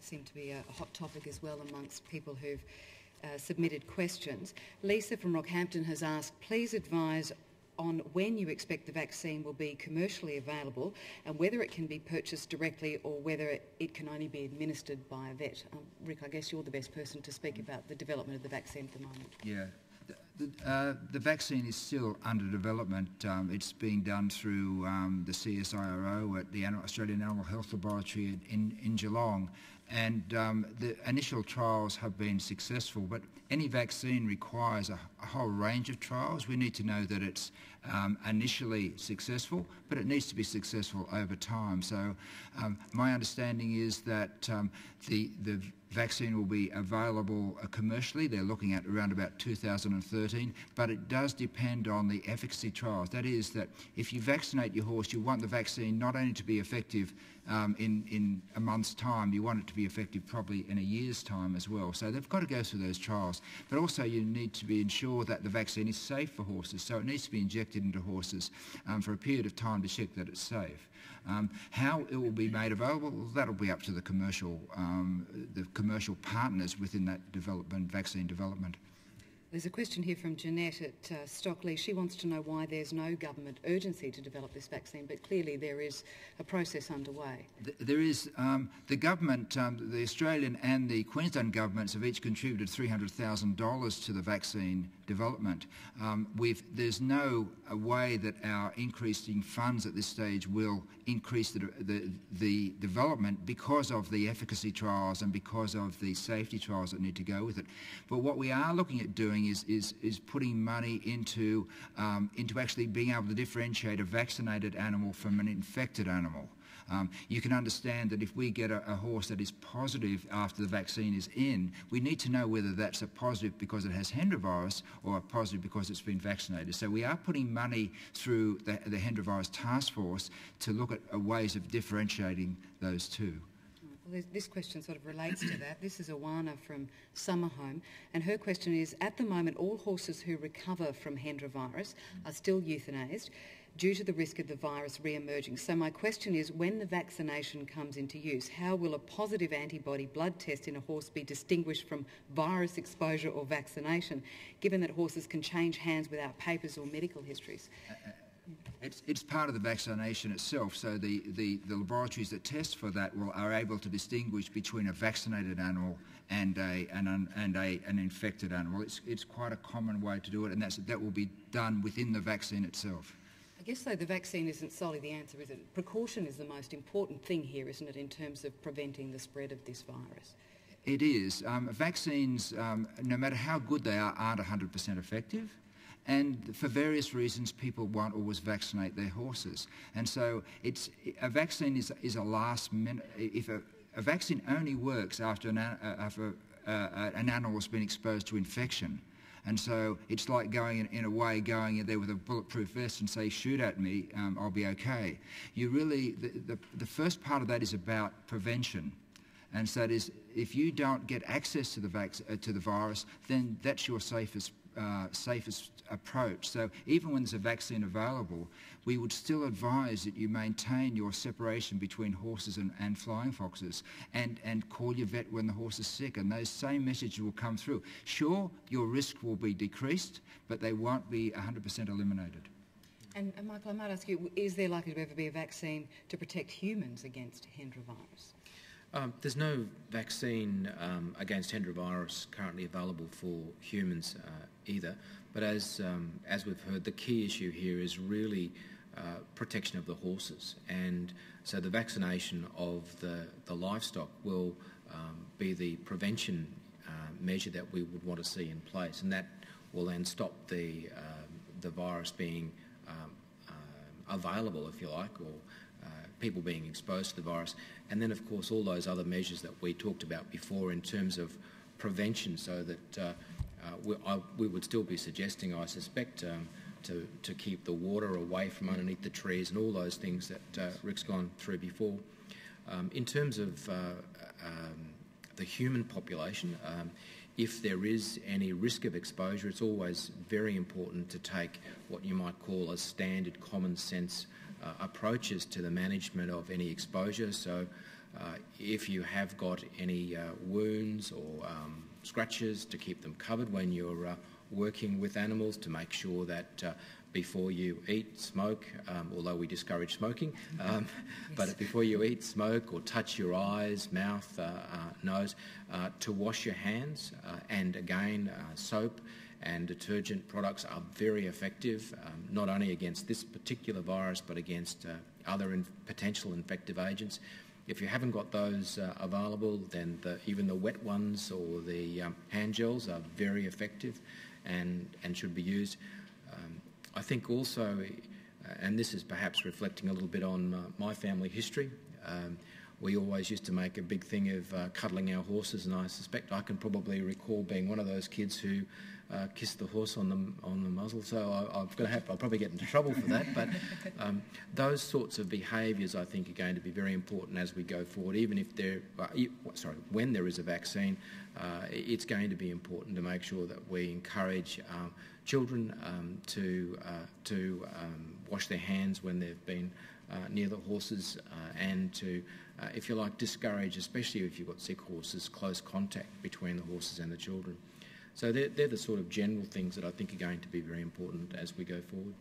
seemed to be a hot topic as well amongst people who've submitted questions. Lisa from Rockhampton has asked, please advise on when you expect the vaccine will be commercially available and whether it can be purchased directly or whether it can only be administered by a vet. Rick, I guess you're the best person to speak about the development of the vaccine at the moment. Yeah. The vaccine is still under development. It's being done through the CSIRO at the Australian Animal Health Laboratory in Geelong, and the initial trials have been successful, but any vaccine requires a whole range of trials. We need to know that it's initially successful, but it needs to be successful over time. So my understanding is that the vaccine will be available commercially. They're looking at around about 2013, but it does depend on the efficacy trials. That is, that if you vaccinate your horse, you want the vaccine not only to be effective in a month's time, you want it to be effective probably in a year's time as well. So they've got to go through those trials. But also you need to be ensured that the vaccine is safe for horses, so it needs to be injected into horses for a period of time to check that it's safe. How it will be made available, well, that'll be up to the commercial partners within that vaccine development. There's a question here from Jeanette at Stockley. She wants to know why there's no government urgency to develop this vaccine, but clearly there is a process underway. There is. The government, the Australian and the Queensland governments have each contributed $300,000 to the vaccine development. There's no way that our increasing funds at this stage will increase the development because of the efficacy trials and because of the safety trials that need to go with it. But what we are looking at doing is putting money into actually being able to differentiate a vaccinated animal from an infected animal. You can understand that if we get a horse that is positive after the vaccine is in, we need to know whether that's a positive because it has Hendra virus or a positive because it's been vaccinated. So we are putting money through the Hendra virus task force to look at ways of differentiating those two. Well, this question sort of relates to that. This is Awana from Summerhome, and her question is, at the moment all horses who recover from Hendra virus are still euthanased due to the risk of the virus re-emerging. So my question is, when the vaccination comes into use, how will a positive antibody blood test in a horse be distinguished from virus exposure or vaccination, given that horses can change hands without papers or medical histories? It's part of the vaccination itself, so the laboratories that test for that are able to distinguish between a vaccinated animal and an infected animal. It's quite a common way to do it, and that will be done within the vaccine itself. I guess, though, the vaccine isn't solely the answer, is it? Precaution is the most important thing here, isn't it, in terms of preventing the spread of this virus? It is. Vaccines, no matter how good they are, aren't 100% effective. And for various reasons, people won't always vaccinate their horses. And so a vaccine is a last minute. If a vaccine only works after an animal has been exposed to infection. And so it's like going in there with a bulletproof vest and say, shoot at me, I'll be okay. The first part of that is about prevention. And so that is, if you don't get access to the virus, then that's your safest approach. So even when there's a vaccine available, we would still advise that you maintain your separation between horses and flying foxes and call your vet when the horse is sick, and those same messages will come through. Sure, your risk will be decreased, but they won't be 100% eliminated. And Michael, I might ask you, is there likely to ever be a vaccine to protect humans against Hendra virus? There's no vaccine against Hendra virus currently available for humans either, but as we've heard, the key issue here is really protection of the horses, and so the vaccination of the livestock will be the prevention measure that we would want to see in place, and that will then stop the virus being available, if you like, or people being exposed to the virus. And then, of course, all those other measures that we talked about before in terms of prevention, so that we would still be suggesting, I suspect, to keep the water away from underneath the trees and all those things that Rick's gone through before. In terms of the human population, if there is any risk of exposure, it's always very important to take what you might call a standard common sense approaches to the management of any exposure. So If you have got any wounds or scratches, to keep them covered when you're working with animals, to make sure that before you eat, smoke, although we discourage smoking, Yes. but before you eat, smoke, or touch your eyes, mouth, nose, to wash your hands. And again, soap and detergent products are very effective, not only against this particular virus but against other potential infective agents. If you haven't got those available, then even the wet ones or the hand gels are very effective and should be used. I think also, and this is perhaps reflecting a little bit on my family history, we always used to make a big thing of cuddling our horses, and I suspect I can probably recall being one of those kids who kissed the horse on the muzzle. So I'll probably get into trouble for that. But those sorts of behaviours, I think, are going to be very important as we go forward. Even if when there is a vaccine, it's going to be important to make sure that we encourage children to wash their hands when they've been near the horses, and to, if you like, discourage, especially if you've got sick horses, close contact between the horses and the children. So they're the sort of general things that I think are going to be very important as we go forward.